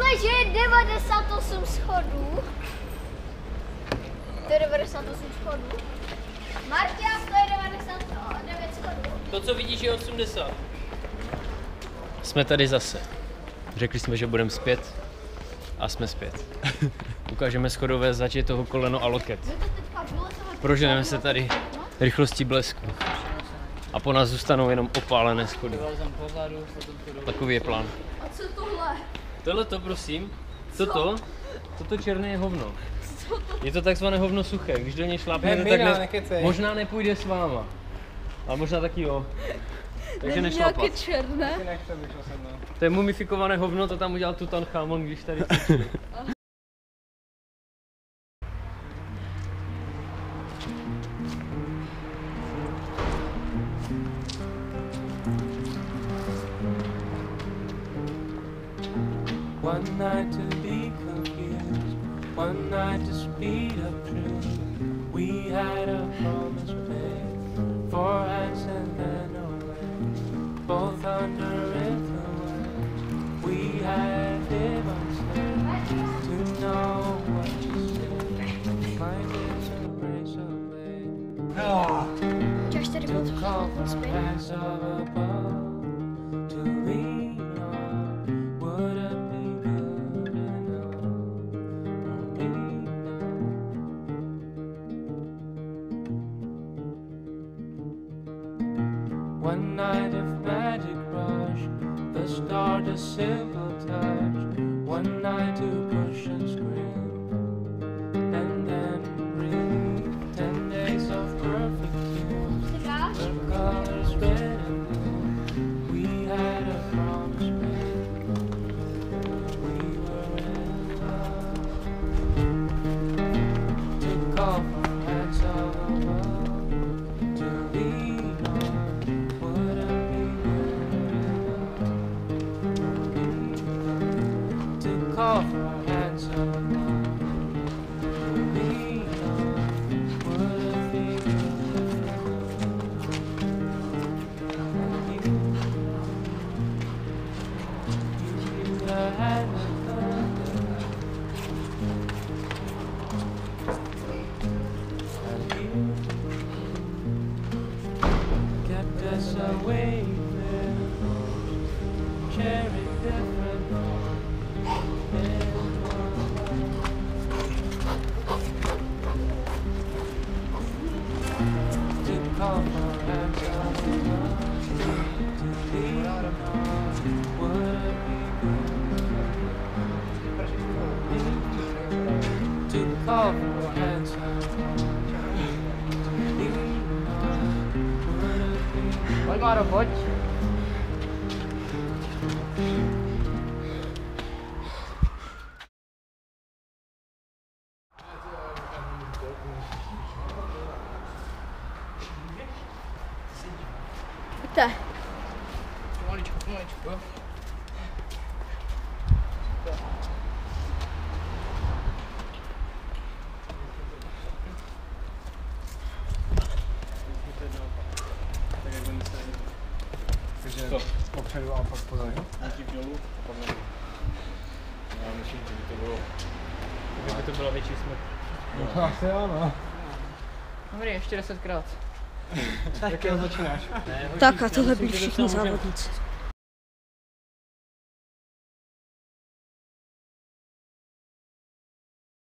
Řekli, že je 98 schodů. To je 98 schodů. Martias, to je 99 schodů. To, co vidíš, je 80. Jsme tady zase. Řekli jsme, že budeme zpět. A jsme zpět. Ukážeme schodové zatě toho koleno a loket. Proženeme se tady rychlostí blesku. A po nás zůstanou jenom opálené schody. Takový je plán. A co tohle? Tohle to, prosím. Toto černé je hovno. Je to takzvané hovno suché. Když do něj šlápnete, tak možná nepůjde s váma. Ale možná taky jo. Takže nešlapat. Nějaké černé. To je mumifikované hovno, to tam udělal Tutanchamon, když tady cvičil. One night to be confused, one night to speed up truth. We had a promise made, 4 hands and then away, both under influence. We had given to know what to say. Life is a race of blade. Čaž tady byl To call for hands of above, to lean on. Would it be good enough for me? One night of magic rush, the start a simple touch. One night to push and scream, and then relief. 10 days of perfect tune, the colors red and blue. We had a promise made, we were in love. Took off our hands of above, to lean on. Would it be good enough? Took off our hands of above, to lean on. Would it be good enough? You the hands of thunder, and you kept us away there, sharing different to come our hands off the ground, to lean on. Would it be good to cover our hands off the ground, to lean on? Would it be Pojď, Máro, pojď. Pojďte. Pomaličku, pomaličku, jo. Takže popředu a pak pozadu. Díky dolů, pak nahoru. Já myslím, že by to bylo... Kdyby to byla větší smrt. No, asi jo, no. Dobrý, ještě 10krát. Tak jo, začínáš. Tak a tohle byli všichni závodníci.